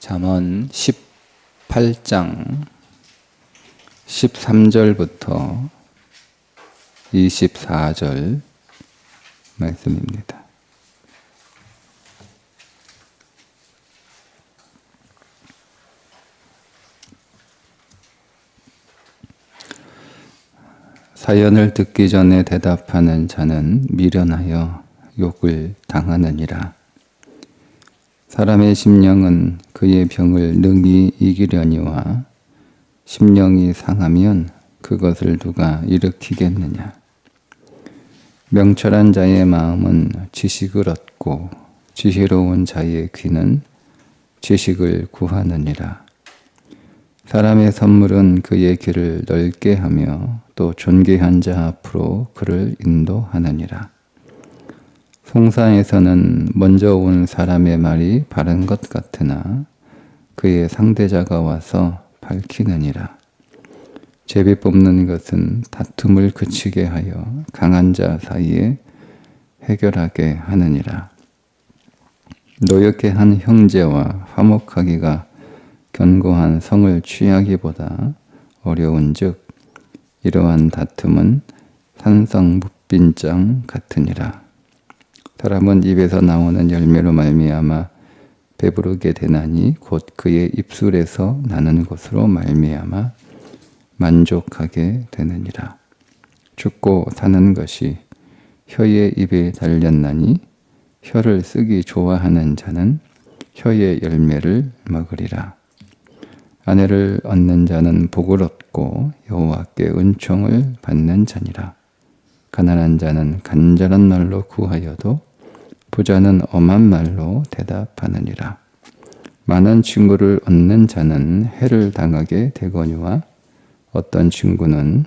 잠언 18장 13절부터 24절 말씀입니다. 사연을 듣기 전에 대답하는 자는 미련하여 욕을 당하느니라. 사람의 심령은 그의 병을 능히 이기려니와 심령이 상하면 그것을 누가 일으키겠느냐. 명철한 자의 마음은 지식을 얻고 지혜로운 자의 귀는 지식을 구하느니라. 사람의 선물은 그의 길을 넓게 하며 또 존귀한 자 앞으로 그를 인도하느니라. 송사에서는 먼저 온 사람의 말이 바른 것 같으나 그의 상대자가 와서 밝히느니라. 제비 뽑는 것은 다툼을 그치게 하여 강한 자 사이에 해결하게 하느니라. 노엽게 한 형제와 화목하기가 견고한 성을 취하기보다 어려운즉 이러한 다툼은 산성무빈장 같으니라. 사람은 입에서 나오는 열매로 말미암아 배부르게 되나니 곧 그의 입술에서 나는 것으로 말미암아 만족하게 되느니라. 죽고 사는 것이 혀의 입에 달렸나니 혀를 쓰기 좋아하는 자는 혀의 열매를 먹으리라. 아내를 얻는 자는 복을 얻고 여호와께 은총을 받는 자니라. 가난한 자는 간절한 말로 구하여도 부자는 엄한 말로 대답하느니라. 많은 친구를 얻는 자는 해를 당하게 되거니와 어떤 친구는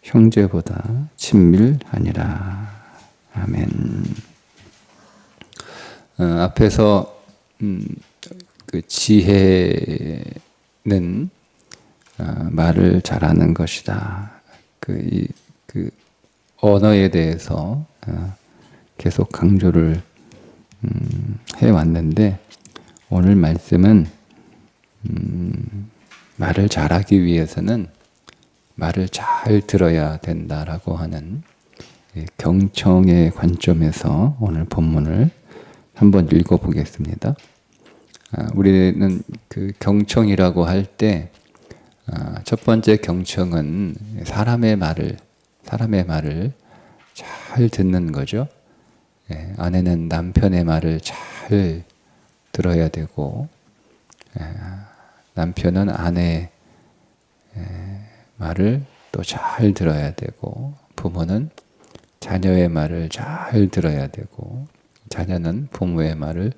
형제보다 친밀하니라. 아멘. 앞에서 그 지혜는 말을 잘하는 것이다. 그 언어에 대해서 계속 강조를 해왔는데 오늘 말씀은 말을 잘하기 위해서는 말을 잘 들어야 된다라고 하는 경청의 관점에서 오늘 본문을 한번 읽어보겠습니다. 우리는 그 경청이라고 할 때 첫 번째 경청은 사람의 말을 잘 듣는 거죠. 아내는 남편의 말을 잘 들어야 되고 남편은 아내의 말을 또 잘 들어야 되고 부모는 자녀의 말을 잘 들어야 되고 자녀는 부모의 말을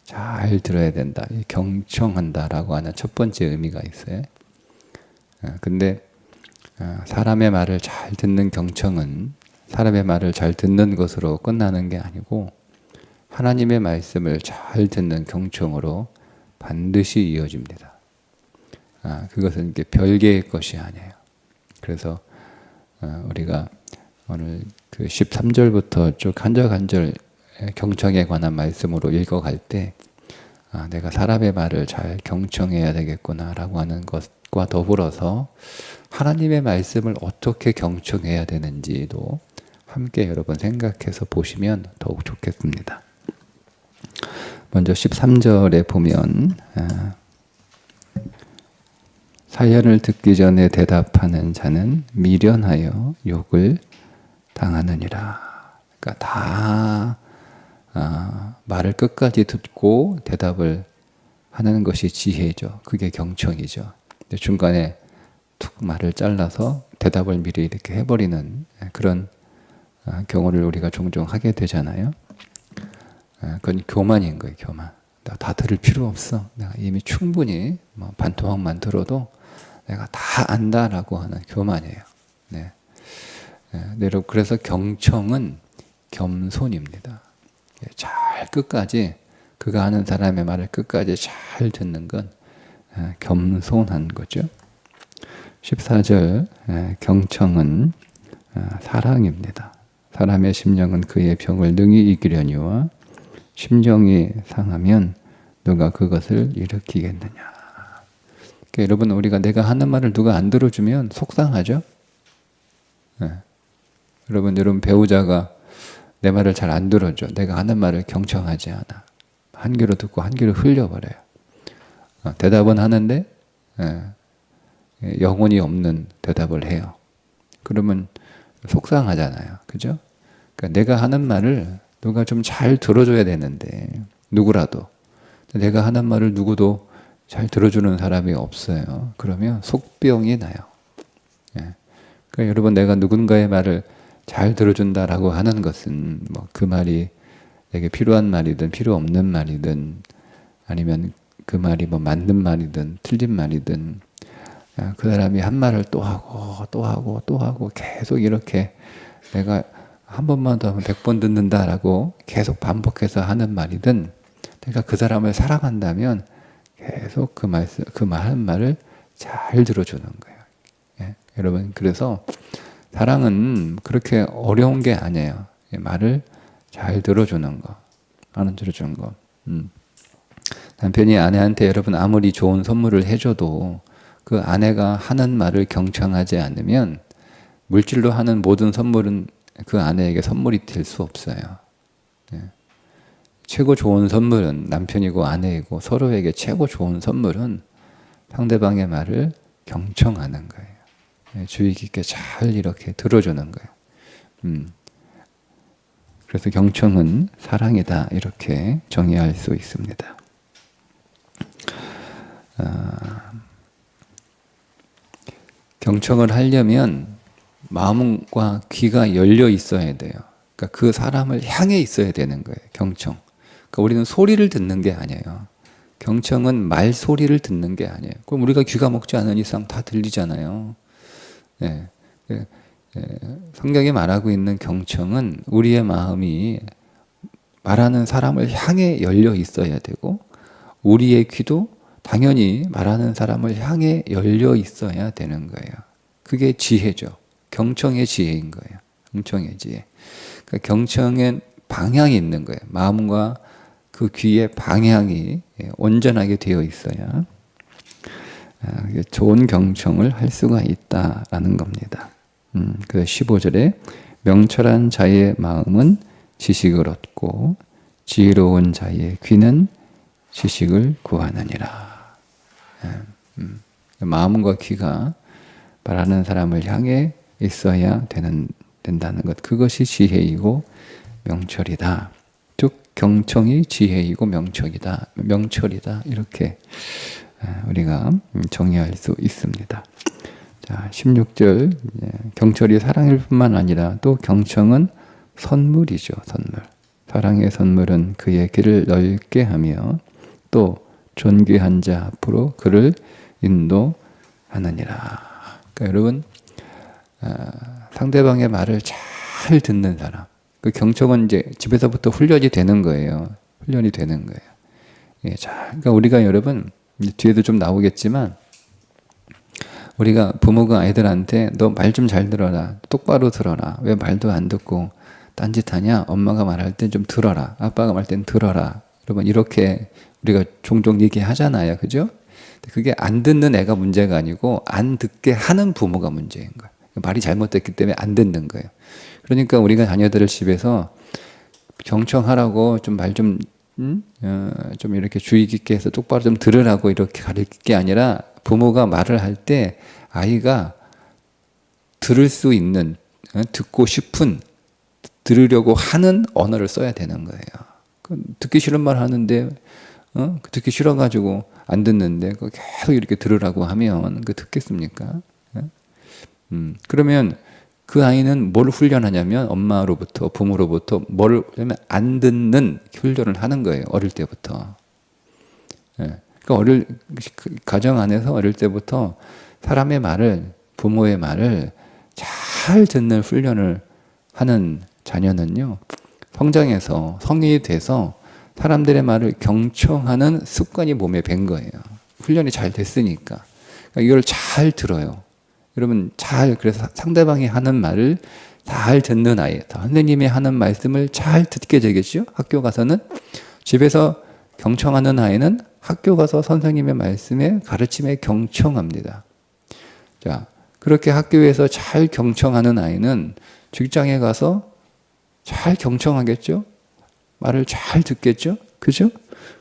잘 들어야 된다. 경청한다라고 하는 첫 번째 의미가 있어요. 근데 사람의 말을 잘 듣는 경청은 사람의 말을 잘 듣는 것으로 끝나는 게 아니고 하나님의 말씀을 잘 듣는 경청으로 반드시 이어집니다. 그것은 이게 별개의 것이 아니에요. 그래서 우리가 오늘 그 13절부터 쭉 한 절 한 절 경청에 관한 말씀으로 읽어갈 때 내가 사람의 말을 잘 경청해야 되겠구나라고 하는 것과 더불어서 하나님의 말씀을 어떻게 경청해야 되는지도 함께 여러분 생각해서 보시면 더욱 좋겠습니다. 먼저 13절에 보면 사연을 듣기 전에 대답하는 자는 미련하여 욕을 당하느니라. 그러니까 다 말을 끝까지 듣고 대답을 하는 것이 지혜죠. 그게 경청이죠. 근데 중간에 툭 말을 잘라서 대답을 미리 이렇게 해버리는 그런 경우를 우리가 종종 하게 되잖아요. 그건 교만인 거예요. 교만. 다 들을 필요 없어. 내가 이미 충분히 반토막만 들어도 내가 다 안다라고 하는 교만이에요. 네. 여러분, 그래서 경청은 겸손입니다. 잘 끝까지 그가 하는 사람의 말을 끝까지 잘 듣는 건 겸손한 거죠. 14절 경청은 사랑입니다. 사람의 심령은 그의 병을 능히 이기려니와 심령이 상하면 누가 그것을 일으키겠느냐. 그러니까 여러분, 우리가 내가 하는 말을 누가 안 들어주면 속상하죠? 네. 여러분 배우자가 내 말을 잘 안 들어줘. 내가 하는 말을 경청하지 않아. 한 귀로 듣고 한 귀로 흘려버려요. 대답은 하는데 영혼이 없는 대답을 해요. 그러면 속상하잖아요. 그죠? 그러니까 내가 하는 말을 누가 좀 잘 들어줘야 되는데, 누구라도. 내가 하는 말을 누구도 잘 들어주는 사람이 없어요. 그러면 속병이 나요. 예. 그러니까 여러분, 내가 누군가의 말을 잘 들어준다라고 하는 것은 뭐 그 말이 내게 필요한 말이든 필요 없는 말이든, 아니면 그 말이 뭐 맞는 말이든 틀린 말이든, 그 사람이 한 말을 또 하고 또 하고 또 하고 계속 이렇게 내가 한 번만 더 하면 100번 듣는다라고 계속 반복해서 하는 말이든, 내가 그 사람을 사랑한다면 계속 그 하는 말을 잘 들어주는 거예요. 예? 여러분, 그래서 사랑은 그렇게 어려운 게 아니에요. 말을 잘 들어주는 거, 말을 들어주는 거. 남편이 아내한테 여러분 아무리 좋은 선물을 해줘도 그 아내가 하는 말을 경청하지 않으면 물질로 하는 모든 선물은 그 아내에게 선물이 될 수 없어요. 예. 최고 좋은 선물은 남편이고 아내이고, 서로에게 최고 좋은 선물은 상대방의 말을 경청하는 거예요. 예, 주의 깊게 잘 이렇게 들어주는 거예요. 그래서 경청은 사랑이다, 이렇게 정의할 수 있습니다. 경청을 하려면 마음과 귀가 열려 있어야 돼요. 그러니까 그 사람을 향해 있어야 되는 거예요. 경청. 그러니까 우리는 소리를 듣는 게 아니에요. 경청은 말소리를 듣는 게 아니에요. 그럼 우리가 귀가 먹지 않은 이상 다 들리잖아요. 예. 성경이 말하고 있는 경청은 우리의 마음이 말하는 사람을 향해 열려 있어야 되고, 우리의 귀도 당연히 말하는 사람을 향해 열려 있어야 되는 거예요. 그게 지혜죠. 경청의 지혜인 거예요. 경청의 지혜. 그러니까 경청엔 방향이 있는 거예요. 마음과 그 귀의 방향이 온전하게 되어 있어야 좋은 경청을 할 수가 있다라는 겁니다. 그래서 15절에 명철한 자의 마음은 지식을 얻고 지혜로운 자의 귀는 지식을 구하느니라. 마음과 귀가 말하는 사람을 향해 있어야 된다는 것, 그것이 지혜이고 명철이다. 즉 경청이 지혜이고 명철이다, 이렇게 우리가 정의할 수 있습니다. 자, 16절, 경철이 사랑일 뿐만 아니라 또 경청은 선물이죠. 선물. 사랑의 선물은 그의 길을 넓게 하며 또 존귀한 자 앞으로 그를 인도하느니라. 그러니까 여러분, 상대방의 말을 잘 듣는 사람, 그 경청은 이제 집에서부터 훈련이 되는 거예요. 훈련이 되는 거예요. 예, 자, 그러니까 우리가 여러분, 뒤에도 좀 나오겠지만, 우리가 부모가 아이들한테 너 말 좀 잘 들어라, 똑바로 들어라, 왜 말도 안 듣고 딴짓하냐, 엄마가 말할 땐 좀 들어라, 아빠가 말할 땐 들어라, 여러분 이렇게 우리가 종종 얘기하잖아요. 그죠? 그게 안 듣는 애가 문제가 아니고 안 듣게 하는 부모가 문제인 거예요. 말이 잘못됐기 때문에 안 듣는 거예요. 그러니까 우리가 자녀들을 집에서 경청하라고 좀 말 좀 좀 이렇게 주의 깊게 해서 똑바로 좀 들으라고 이렇게 가르칠 게 아니라, 부모가 말을 할 때 아이가 들을 수 있는, 듣고 싶은, 들으려고 하는 언어를 써야 되는 거예요. 듣기 싫은 말 하는데, 듣기 싫어가지고 안 듣는데 계속 이렇게 들으라고 하면 그 듣겠습니까? 그러면 그 아이는 뭘 훈련하냐면 엄마로부터, 부모로부터 뭘 하면 안 듣는 훈련을 하는 거예요. 어릴 때부터. 그러니까 가정 안에서 어릴 때부터 사람의 말을, 부모의 말을 잘 듣는 훈련을 하는 자녀는요, 성장해서 성인이 돼서 사람들의 말을 경청하는 습관이 몸에 밴 거예요. 훈련이 잘 됐으니까. 그러니까 이걸 잘 들어요. 여러분 그래서 상대방이 하는 말을 잘 듣는 아이, 선생님이 하는 말씀을 잘 듣게 되겠죠. 학교 가서는, 집에서 경청하는 아이는 학교 가서 선생님의 말씀에 가르침에 경청합니다. 자, 그렇게 학교에서 잘 경청하는 아이는 직장에 가서 잘 경청하겠죠? 말을 잘 듣겠죠? 그죠?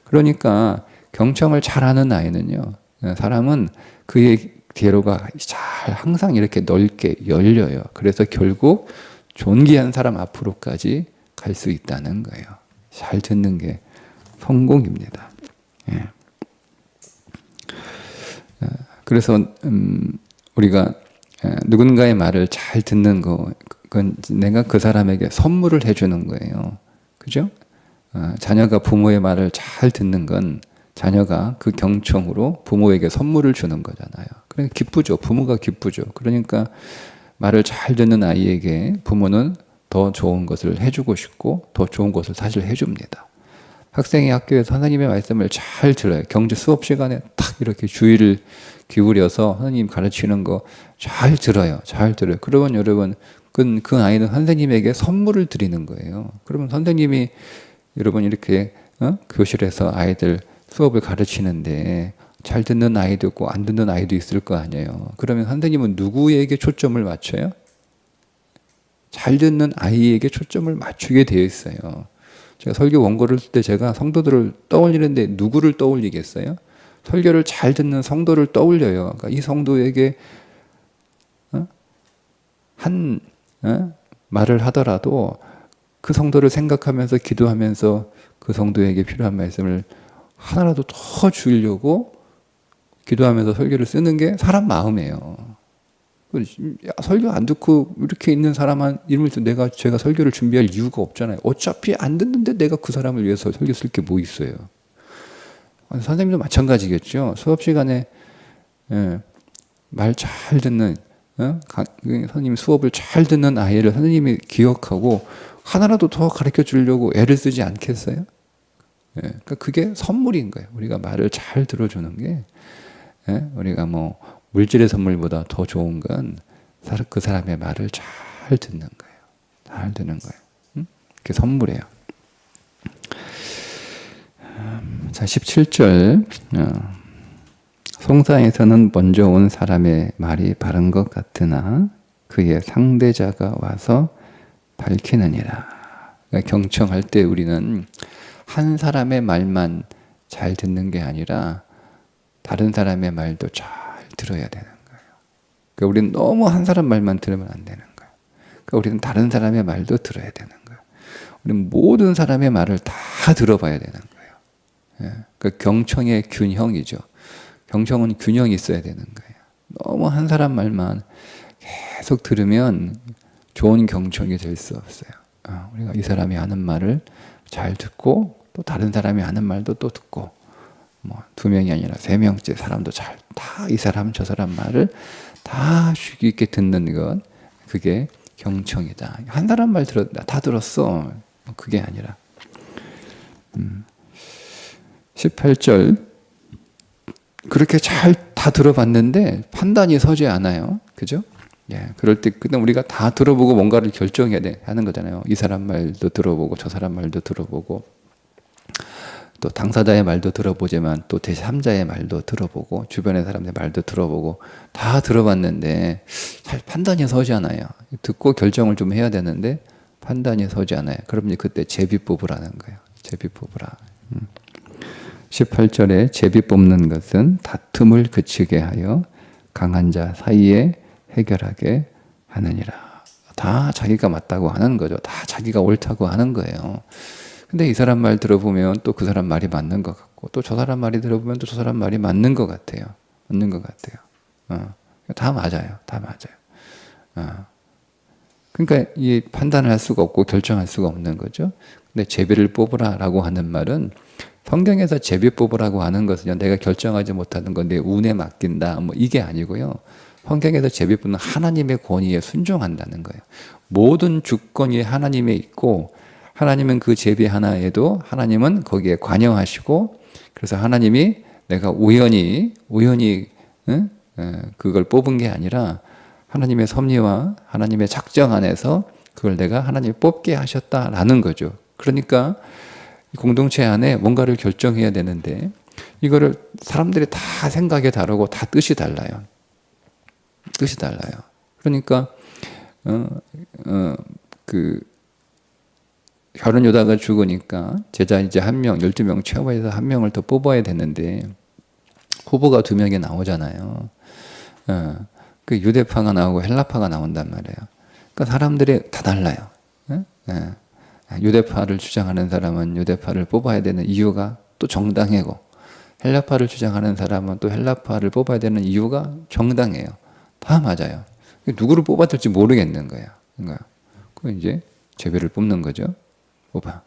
그러니까 경청을 잘하는 아이는요, 사람은 그의 대로가 잘 항상 이렇게 넓게 열려요. 그래서 결국 존귀한 사람 앞으로까지 갈 수 있다는 거예요. 잘 듣는 게 성공입니다. 예. 그래서 우리가 누군가의 말을 잘 듣는 거, 그건 내가 그 사람에게 선물을 해주는 거예요. 그죠? 자녀가 부모의 말을 잘 듣는 건 자녀가 그 경청으로 부모에게 선물을 주는 거잖아요. 그러니까 기쁘죠. 부모가 기쁘죠. 그러니까 말을 잘 듣는 아이에게 부모는 더 좋은 것을 해주고 싶고 더 좋은 것을 사실 해줍니다. 학생이 학교에서 선생님의 말씀을 잘 들어요. 경주 수업 시간에 딱 이렇게 주의를 기울여서 선생님 가르치는 거 잘 들어요. 잘 들어요. 그러면 여러분 그 아이는 선생님에게 선물을 드리는 거예요. 그러면 선생님이 여러분 이렇게 교실에서 아이들 수업을 가르치는데 잘 듣는 아이도 있고 안 듣는 아이도 있을 거 아니에요. 그러면 선생님은 누구에게 초점을 맞춰요? 잘 듣는 아이에게 초점을 맞추게 되어 있어요. 제가 설교 원고를 쓸 때 제가 성도들을 떠올리는데 누구를 떠올리겠어요? 설교를 잘 듣는 성도를 떠올려요. 그러니까 이 성도에게 한 말을 하더라도 그 성도를 생각하면서 기도하면서 그 성도에게 필요한 말씀을 하나라도 더 주려고 기도하면서 설교를 쓰는 게 사람 마음이에요. 설교 안 듣고 이렇게 있는 사람한 이름을 제가 설교를 준비할 이유가 없잖아요. 어차피 안 듣는데 내가 그 사람을 위해서 설교 쓸 게 뭐 있어요. 선생님도 마찬가지겠죠. 수업 시간에 말 잘 듣는 선생님 수업을 잘 듣는 아이를 선생님이 기억하고 하나라도 더 가르쳐 주려고 애를 쓰지 않겠어요? 그러니까 그게 선물인 거예요. 우리가 말을 잘 들어주는 게 우리가 뭐 물질의 선물보다 더 좋은 건 그 사람의 말을 잘 듣는 거예요. 잘 듣는 거예요. 그게 선물이에요. 자, 17절. 송사에서는 먼저 온 사람의 말이 바른 것 같으나 그의 상대자가 와서 밝히느니라. 그러니까 경청할 때 우리는 한 사람의 말만 잘 듣는 게 아니라 다른 사람의 말도 잘 들어야 되는 거예요. 그러니까 우리는 너무 한 사람 말만 들으면 안 되는 거예요. 그러니까 우리는 다른 사람의 말도 들어야 되는 거예요. 우리는 모든 사람의 말을 다 들어봐야 되는 거예요. 그 경청의 균형이죠. 경청은 균형이 있어야 되는 거예요. 너무 한 사람 말만 계속 들으면 좋은 경청이 될 수 없어요. 우리가 이 사람이 하는 말을 잘 듣고 또 다른 사람이 하는 말도 또 듣고 뭐 2명이 아니라 3명째 사람도 다 이 사람 저 사람 말을 다 쉬기 있게 듣는 것, 그게 경청이다. 한 사람 말 다 들었어. 그게 아니라 18절 그렇게 잘 다 들어봤는데 판단이 서지 않아요. 그죠? 그럴 때 그냥 우리가 다 들어보고 뭔가를 결정해야 하는 거잖아요. 이 사람 말도 들어보고 저 사람 말도 들어보고 또 당사자의 말도 들어보지만 또 제3자의 말도 들어보고 주변의 사람의 말도 들어보고 다 들어봤는데 잘 판단이 서지 않아요. 듣고 결정을 좀 해야 되는데 판단이 서지 않아요. 그럼 그때 제비 뽑으라는 거예요. 제비 뽑으라. 18절에 제비 뽑는 것은 다툼을 그치게 하여 강한 자 사이에 해결하게 하느니라. 다 자기가 맞다고 하는 거죠. 다 자기가 옳다고 하는 거예요. 근데 이 사람 말 들어보면 또 그 사람 말이 맞는 것 같고 또 저 사람 말이 들어보면 또 저 사람 말이 맞는 것 같아요. 맞는 것 같아요. 다 맞아요. 다 맞아요. 그러니까 이 판단을 할 수가 없고 결정할 수가 없는 거죠. 근데 제비를 뽑으라라고 하는 말은 성경에서 제비 뽑으라고 하는 것은요, 내가 결정하지 못하는 건 내 운에 맡긴다, 뭐 이게 아니고요. 성경에서 제비 뽑는 하나님의 권위에 순종한다는 거예요. 모든 주권이 하나님에 있고, 하나님은 그 제비 하나에도 하나님은 거기에 관여하시고, 그래서 하나님이 내가 우연히 그걸 뽑은 게 아니라 하나님의 섭리와 하나님의 작정 안에서 그걸 내가 하나님이 뽑게 하셨다라는 거죠. 그러니까 이 공동체 안에 뭔가를 결정해야 되는데 이거를 사람들이 다 생각이 다르고 다 뜻이 달라요. 뜻이 달라요. 그러니까 그 혈흔 유다가 죽으니까 제자 이제 한 명, 12명 채워서 한 명을 더 뽑아야 되는데 후보가 2명이 나오잖아요. 그 유대파가 나오고 헬라파가 나온단 말이에요. 그러니까 사람들이 다 달라요. 유대파를 주장하는 사람은 유대파를 뽑아야 되는 이유가 또 정당이고, 헬라파를 주장하는 사람은 또 헬라파를 뽑아야 되는 이유가 정당해요. 다 맞아요. 누구를 뽑아야 될지 모르겠는 거예요. 그 이제 제비를 뽑는 거죠. 뽑아.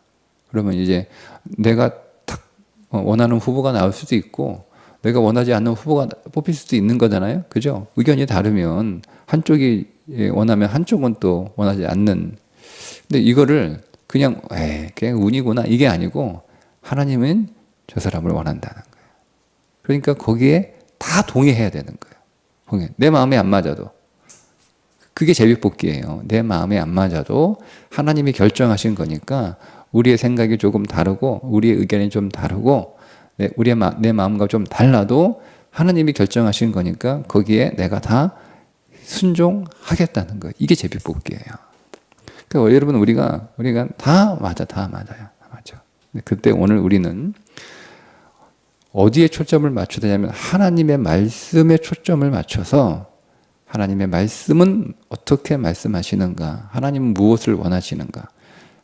그러면 이제 내가 딱 원하는 후보가 나올 수도 있고, 내가 원하지 않는 후보가 뽑힐 수도 있는 거잖아요. 그죠? 의견이 다르면 한쪽이 원하면 한쪽은 또 원하지 않는. 근데 이거를 그냥 운이구나 이게 아니고 하나님은 저 사람을 원한다는 거예요. 그러니까 거기에 다 동의해야 되는 거예요. 내 마음에 안 맞아도. 그게 제비뽑기예요. 내 마음에 안 맞아도 하나님이 결정하신 거니까 우리의 생각이 조금 다르고 우리의 의견이 좀 다르고 내 마음과 좀 달라도 하나님이 결정하신 거니까 거기에 내가 다 순종하겠다는 거예요. 이게 제비뽑기예요. 그러니까 여러분 우리가 다 맞아요. 다 맞아. 그때 오늘 우리는 어디에 초점을 맞춰야 되냐면 하나님의 말씀에 초점을 맞춰서 하나님의 말씀은 어떻게 말씀하시는가, 하나님은 무엇을 원하시는가,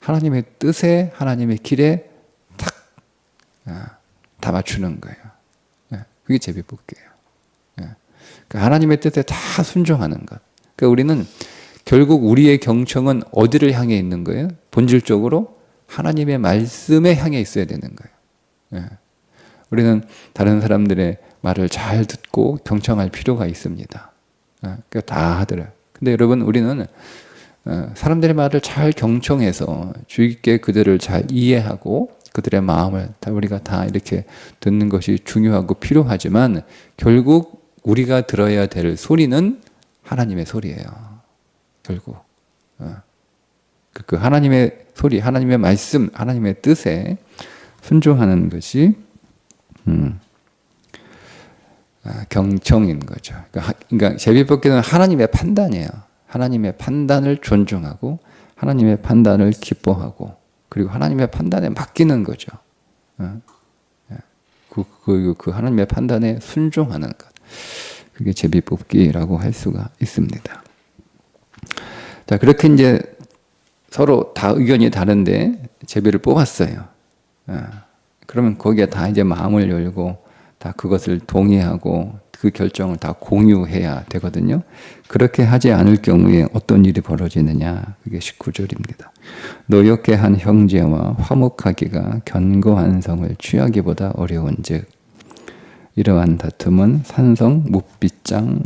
하나님의 뜻에 하나님의 길에 다 맞추는 거예요. 그게 제비뽑기예요. 그러니까 하나님의 뜻에 다 순종하는 것. 그러니까 우리는 결국 우리의 경청은 어디를 향해 있는 거예요? 본질적으로 하나님의 말씀에 향해 있어야 되는 거예요. 우리는 다른 사람들의 말을 잘 듣고 경청할 필요가 있습니다. 그러니까 다 하더라고요. 근데 여러분 우리는 사람들의 말을 잘 경청해서 주의 깊게 그들을 잘 이해하고 그들의 마음을 우리가 다 이렇게 듣는 것이 중요하고 필요하지만 결국 우리가 들어야 될 소리는 하나님의 소리예요. 결국 그 하나님의 소리, 하나님의 말씀, 하나님의 뜻에 순종하는 것이 경청인 거죠. 그러니까 제비뽑기는 하나님의 판단이에요. 하나님의 판단을 존중하고 하나님의 판단을 기뻐하고 그리고 하나님의 판단에 맡기는 거죠. 그 하나님의 판단에 순종하는 것. 그게 제비뽑기라고 할 수가 있습니다. 자, 그렇게 이제 서로 다 의견이 다른데 제비를 뽑았어요. 그러면 거기에 다 이제 마음을 열고 다 그것을 동의하고 그 결정을 다 공유해야 되거든요. 그렇게 하지 않을 경우에 어떤 일이 벌어지느냐. 그게 19절입니다. 노엽게 한 형제와 화목하기가 견고한 성을 취하기보다 어려운즉 이러한 다툼은 산성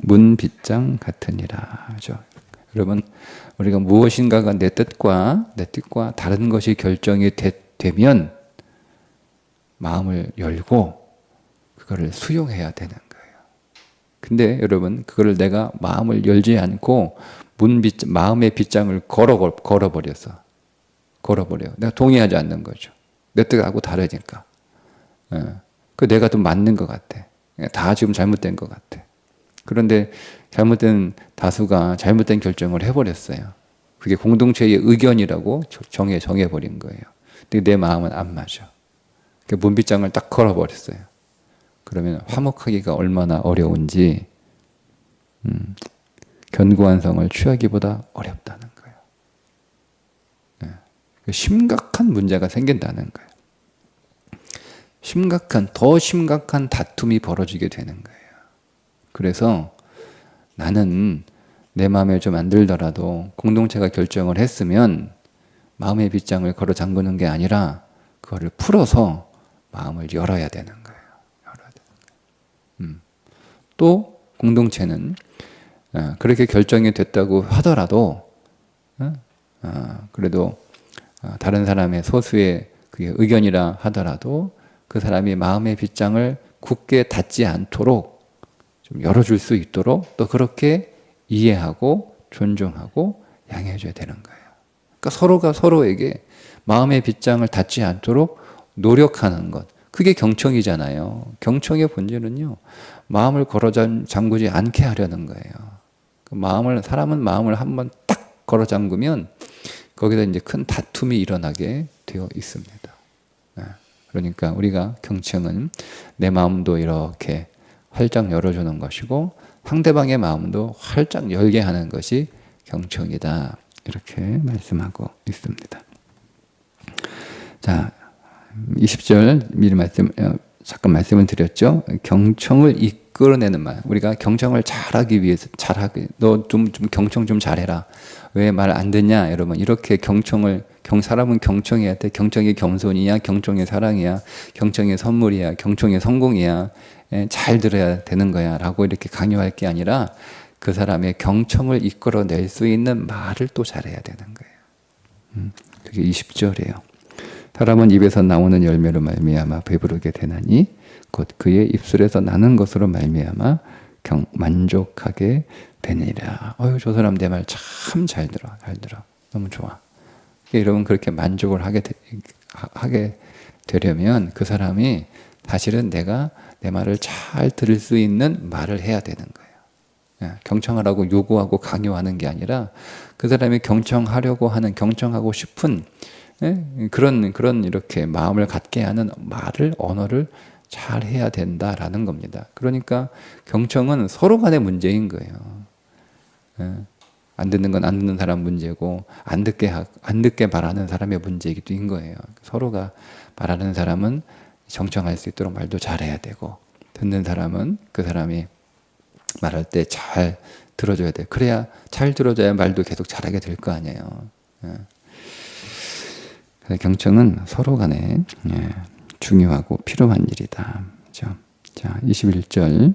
문빗장 같으니라. 그렇죠? 여러분 우리가 무엇인가가 내 뜻과 다른 것이 결정이 되면 마음을 열고 그거를 수용해야 되는 거예요. 근데 여러분 그거를 내가 마음을 열지 않고 마음의 빗장을 걸어버려요. 내가 동의하지 않는 거죠. 내 뜻하고 다르니까. 그 내가 좀 맞는 것 같아. 다 지금 잘못된 것 같아. 그런데 잘못된 다수가 잘못된 결정을 해버렸어요. 그게 공동체의 의견이라고 정해버린 거예요. 근데 내 마음은 안 맞아. 그 문빗장을 딱 걸어버렸어요. 그러면 화목하기가 얼마나 어려운지 견고한 성을 취하기보다 어렵다는 거예요. 심각한 문제가 생긴다는 거예요. 더 심각한 다툼이 벌어지게 되는 거예요. 그래서 나는 내 마음에 좀 안 들더라도 공동체가 결정을 했으면 마음의 빗장을 걸어 잠그는 게 아니라 그거를 풀어서 마음을 열어야 되는 거예요. 또 공동체는 그렇게 결정이 됐다고 하더라도 그래도 다른 사람의 소수의 그게 의견이라 하더라도 그 사람이 마음의 빗장을 굳게 닫지 않도록 좀 열어줄 수 있도록 또 그렇게 이해하고 존중하고 양해해줘야 되는 거예요. 그러니까 서로가 서로에게 마음의 빗장을 닫지 않도록 노력하는 것. 그게 경청이잖아요. 경청의 본질은요, 마음을 걸어 잠그지 않게 하려는 거예요. 사람은 마음을 한번 딱 걸어 잠그면 거기다 이제 큰 다툼이 일어나게 되어 있습니다. 그러니까 우리가 경청은 내 마음도 이렇게 활짝 열어주는 것이고 상대방의 마음도 활짝 열게 하는 것이 경청이다. 이렇게 말씀하고 있습니다. 자, 20절 미리 잠깐 말씀을 드렸죠. 경청을 이끌어내는 말. 우리가 경청을 잘하기 위해서 너 좀 경청 좀 잘해라. 왜 말 안 듣냐, 여러분. 이렇게 사람은 경청해야 돼. 경청이 겸손이야, 경청이 사랑이야, 경청이 선물이야, 경청이 성공이야. 잘 들어야 되는 거야. 라고 이렇게 강요할 게 아니라 그 사람의 경청을 이끌어낼 수 있는 말을 또 잘해야 되는 거예요. 그게 20절이에요. 사람은 입에서 나오는 열매로 말미암아 배부르게 되나니 곧 그의 입술에서 나는 것으로 말미암아 만족하게 되니라. 저 사람 내 말 참 잘 들어. 너무 좋아. 여러분 그렇게 만족을 하게 되려면 그 사람이 사실은 내가 내 말을 잘 들을 수 있는 말을 해야 되는 거예요. 경청하라고 요구하고 강요하는 게 아니라 그 사람이 경청하고 싶은 그런 이렇게 마음을 갖게 하는 언어를 잘 해야 된다라는 겁니다. 그러니까 경청은 서로 간의 문제인 거예요. 안 듣는 건 안 듣는 사람 문제고 안 듣게 말하는 사람의 문제이기도 한 거예요. 서로가 말하는 사람은 경청할 수 있도록 말도 잘해야 되고 듣는 사람은 그 사람이 말할 때 잘 들어줘야 돼. 그래야 잘 들어줘야 말도 계속 잘하게 될 거 아니에요. 그래서 경청은 서로 간에 중요하고 필요한 일이다. 그렇죠? 자, 21절.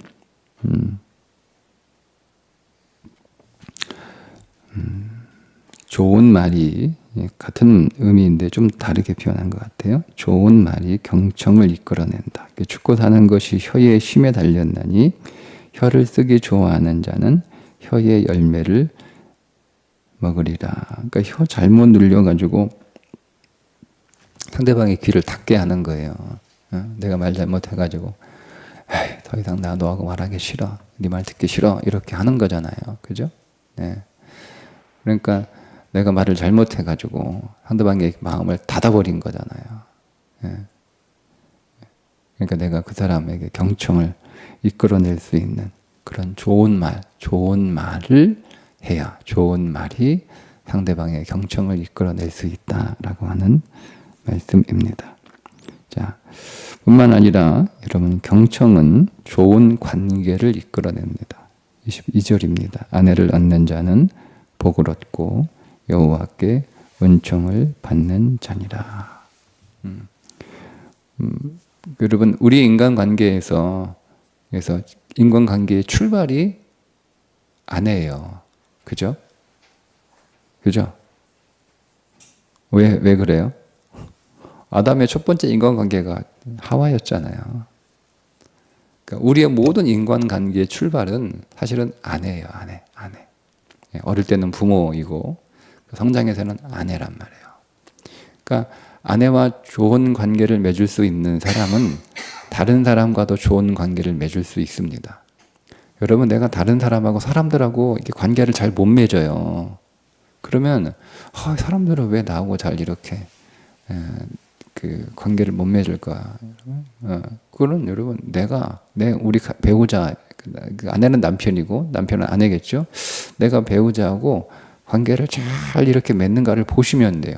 좋은 말이 같은 의미인데 좀 다르게 표현한 것 같아요. 좋은 말이 경청을 이끌어낸다. 죽고 사는 것이 혀의 힘에 달렸나니 혀를 쓰기 좋아하는 자는 혀의 열매를 먹으리라. 그러니까 혀 잘못 눌려가지고 상대방의 귀를 닫게 하는 거예요. 내가 말 잘못해가지고 더 이상 나 너하고 말하기 싫어. 네 말 듣기 싫어. 이렇게 하는 거잖아요. 그죠? 네. 그러니까 내가 말을 잘못해가지고 상대방의 마음을 닫아버린 거잖아요. 그러니까 내가 그 사람에게 경청을 이끌어낼 수 있는 그런 좋은 말을 해야 좋은 말이 상대방의 경청을 이끌어낼 수 있다라고 하는 말씀입니다. 자, 뿐만 아니라 여러분 경청은 좋은 관계를 이끌어냅니다. 22절입니다. 아내를 얻는 자는 복을 얻고 여호와께 은총을 받는 자니라. 여러분 우리 인간관계에서 인간관계의 출발이 아내예요. 그죠? 왜 그래요? 아담의 첫 번째 인간관계가 하와였잖아요. 그러니까 우리의 모든 인간관계의 출발은 사실은 아내예요. 아내. 어릴 때는 부모이고 성장해서는 아내란 말이에요. 그러니까 아내와 좋은 관계를 맺을 수 있는 사람은 다른 사람과도 좋은 관계를 맺을 수 있습니다. 여러분 내가 다른 사람들하고 이렇게 관계를 잘 못 맺어요. 그러면 사람들은 왜 나하고 잘 이렇게 그 관계를 못 맺을까? 그건 여러분 우리 배우자, 그 아내는 남편이고 남편은 아내겠죠. 내가 배우자하고 관계를 잘 이렇게 맺는가를 보시면 돼요.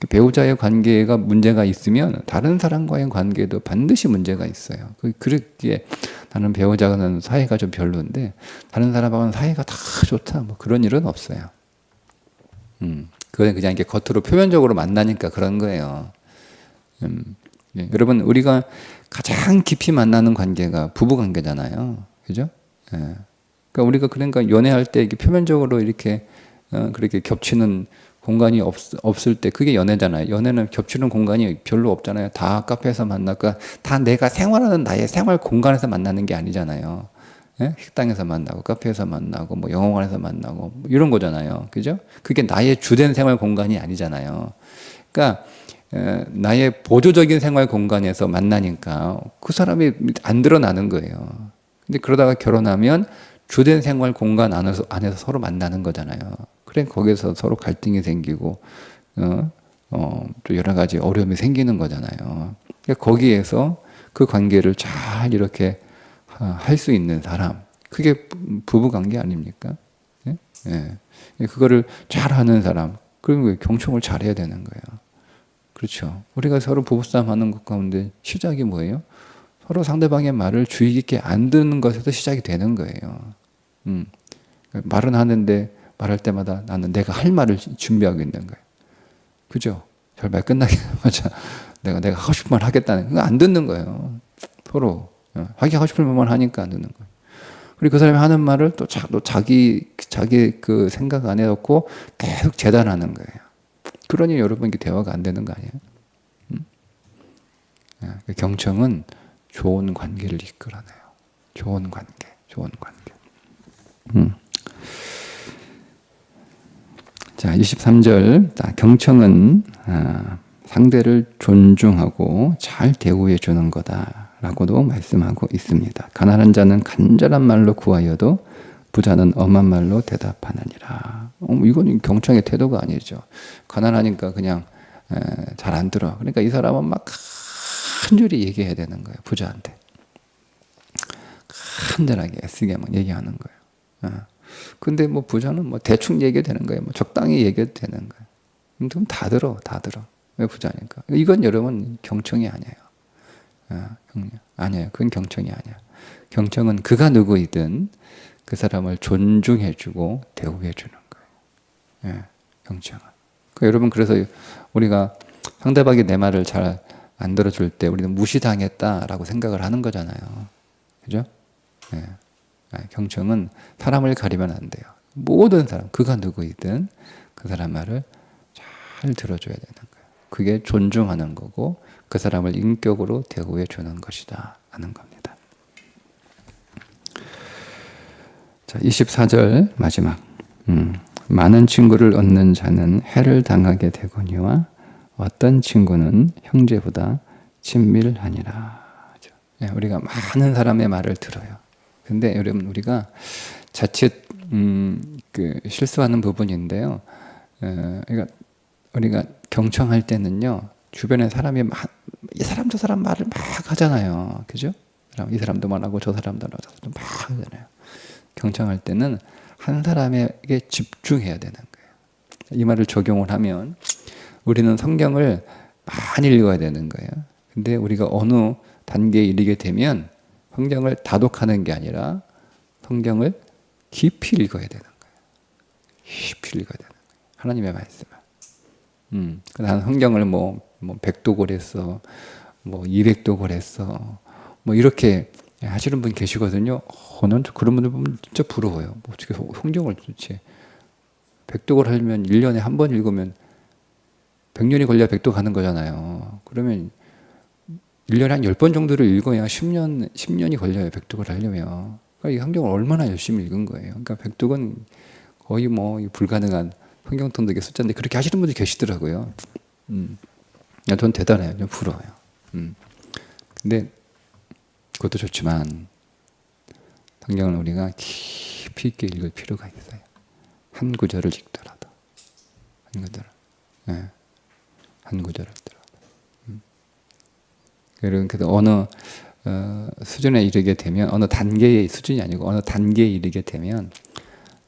배우자의 관계가 문제가 있으면 다른 사람과의 관계도 반드시 문제가 있어요. 그렇게 나는 배우자는 사이가 좀 별로인데 다른 사람하고는 사이가 다 좋다. 뭐 그런 일은 없어요. 그건 그냥 이렇게 겉으로 표면적으로 만나니까 그런 거예요. 여러분 우리가 가장 깊이 만나는 관계가 부부 관계잖아요. 그죠? 그러니까 우리가 연애할 때 이렇게 표면적으로 이렇게 그렇게 겹치는 공간이 없을 때 그게 연애잖아요. 연애는 겹치는 공간이 별로 없잖아요. 다 카페에서 만나고 다 내가 생활하는 나의 생활 공간에서 만나는 게 아니잖아요. 식당에서 만나고 카페에서 만나고 뭐 영화관에서 만나고 뭐 이런 거잖아요. 그죠? 그게 나의 주된 생활 공간이 아니잖아요. 그러니까 나의 보조적인 생활 공간에서 만나니까 그 사람이 안 드러나는 거예요. 근데 그러다가 결혼하면 주된 생활 공간 안에서 서로 만나는 거잖아요. 그래 거기서 서로 갈등이 생기고 또 여러 가지 어려움이 생기는 거잖아요. 그러니까 거기에서 그 관계를 잘 이렇게 할 수 있는 사람, 그게 부부 관계 아닙니까? 예? 예. 그거를 잘하는 사람, 그러면 경청을 잘해야 되는 거예요. 그렇죠. 우리가 서로 부부싸움 하는 것 가운데 시작이 뭐예요? 서로 상대방의 말을 주의 깊게 안 듣는 것에서 시작이 되는 거예요. 말은 하는데 말할 때마다 나는 내가 할 말을 준비하고 있는 거예요. 그죠? 말 끝나자마자 내가 하고 싶은 말 하겠다는 그거 안 듣는 거예요. 서로 하고 싶은 말만 하니까 안 듣는 거예요. 그리고 그 사람이 하는 말을 또 자기 그 생각 안에 넣고 계속 재단하는 거예요. 그러니 여러분 이게 대화가 안 되는 거 아니에요? 경청은 좋은 관계를 이끌어내요. 좋은 관계. 자, 23절. 경청은 상대를 존중하고 잘 대우해 주는 거다라고도 말씀하고 있습니다. 가난한 자는 간절한 말로 구하여도 부자는 엄한 말로 대답하느니라. 이건 경청의 태도가 아니죠. 가난하니까 그냥 잘 안 들어. 그러니까 이 사람은 막 간절히 얘기해야 되는 거예요. 부자한테. 간절하게 애쓰게 막 얘기하는 거예요. 근데 뭐 부자는 뭐 대충 얘기해도 되는 거예요. 뭐 적당히 얘기해도 되는 거예요. 그럼 다 들어. 왜 부자니까? 이건 여러분 경청이 아니에요. 아니에요. 그건 경청이 아니야. 경청은 그가 누구이든 그 사람을 존중해주고 대우해주는 거예요. 경청은. 여러분 그래서 우리가 상대방이 내 말을 잘 안 들어줄 때 우리는 무시당했다라고 생각을 하는 거잖아요. 그죠? 경청은 사람을 가리면 안 돼요. 모든 사람, 그가 누구이든 그 사람 말을 잘 들어줘야 되는 거예요. 그게 존중하는 거고 그 사람을 인격으로 대우해 주는 것이다 하는 겁니다. 자, 24절 마지막. 많은 친구를 얻는 자는 해를 당하게 되거니와 어떤 친구는 형제보다 친밀하니라. 우리가 많은 사람의 말을 들어요. 근데 여러분 우리가 자칫 실수하는 부분인데요. 그러니까 우리가 경청할 때는요. 주변에 사람이 이 사람 저 사람 말을 막 하잖아요. 그죠? 이 사람도 말하고 저 사람도 막 하잖아요. 경청할 때는 한 사람에게 집중해야 되는 거예요. 이 말을 적용을 하면 우리는 성경을 많이 읽어야 되는 거예요. 근데 우리가 어느 단계에 이르게 되면 성경을 다독하는 게 아니라 성경을 깊이 읽어야 되는 거예요. 깊이 읽어야 되는 거예요. 하나님의 말씀을. 나는 성경을 뭐 100독을 했어. 뭐 200독을 했어. 뭐 이렇게 하시는 분 계시거든요. 난 그런 분들 보면 진짜 부러워요. 뭐 어떻게 성경을 도대체 100독을 하려면 1년에 한 번 읽으면 100년이 걸려야 100독 하는 거잖아요. 그러면 1년에 한 10번 정도를 읽어야 10년이 걸려요. 100독을 하려면. 그러니까 이 성경을 얼마나 열심히 읽은 거예요. 그러니까 100독은 거의 뭐 불가능한 성경 통독의 숫자인데 그렇게 하시는 분들이 계시더라고요. 전 대단해요. 좀 부러워요. 근데 그것도 좋지만 성경을 우리가 깊이 있게 읽을 필요가 있어요. 한 구절을 읽더라도. 한 구절을. 한 구절을 읽더라도. 그래서 어느 수준에 이르게 되면 어느 단계의 수준이 아니고 어느 단계에 이르게 되면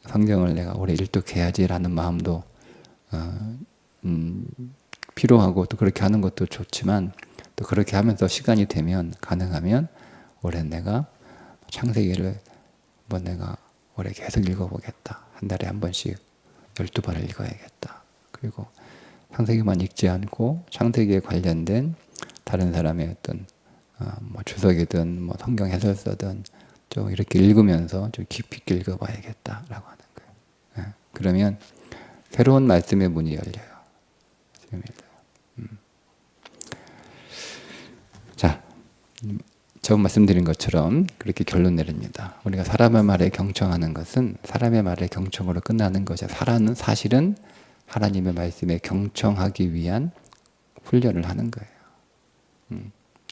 성경을 내가 오래 일독해야지라는 마음도 필요하고 또 그렇게 하는 것도 좋지만 또 그렇게 하면서 시간이 되면 가능하면 올해 내가 창세기를 한번 내가 올해 계속 읽어보겠다. 한 달에 한 번씩 12번을 읽어야겠다. 그리고 창세기만 읽지 않고 창세기에 관련된 다른 사람의 어떤 뭐 주석이든 뭐 성경 해설서든 좀 이렇게 읽으면서 좀 깊이 있게 읽어봐야겠다라고 하는 거예요. 그러면 새로운 말씀의 문이 열려요. 자, 처음 말씀드린 것처럼 그렇게 결론 내립니다. 우리가 사람의 말에 경청하는 것은 사람의 말에 경청으로 끝나는 것이야. 사실은 하나님의 말씀에 경청하기 위한 훈련을 하는 거예요.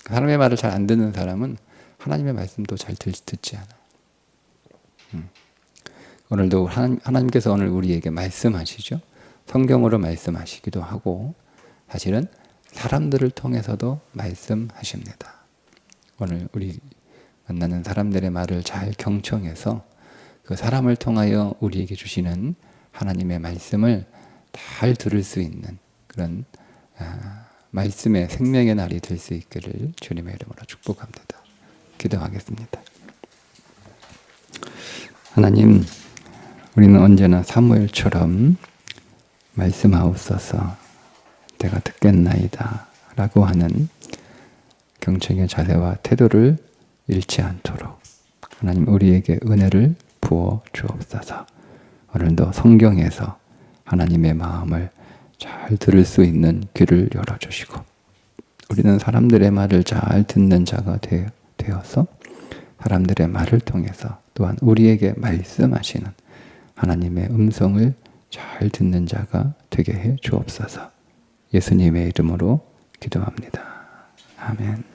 사람의 말을 잘 안 듣는 사람은 하나님의 말씀도 잘 듣지 않아요. 오늘도 하나님께서 오늘 우리에게 말씀하시죠. 성경으로 말씀하시기도 하고 사실은 사람들을 통해서도 말씀하십니다. 오늘 우리 만나는 사람들의 말을 잘 경청해서 그 사람을 통하여 우리에게 주시는 하나님의 말씀을 잘 들을 수 있는 그런 말씀의 생명의 날이 될 수 있기를 주님의 이름으로 축복합니다. 기도하겠습니다. 하나님, 우리는 언제나 사무엘처럼 말씀하옵소서 내가 듣겠나이다 라고 하는 경청의 자세와 태도를 잃지 않도록 하나님 우리에게 은혜를 부어 주옵소서. 오늘도 성경에서 하나님의 마음을 잘 들을 수 있는 귀를 열어주시고 우리는 사람들의 말을 잘 듣는 자가 되어서 사람들의 말을 통해서 또한 우리에게 말씀하시는 하나님의 음성을 잘 듣는 자가 되게 해 주옵소서. 예수님의 이름으로 기도합니다. 아멘.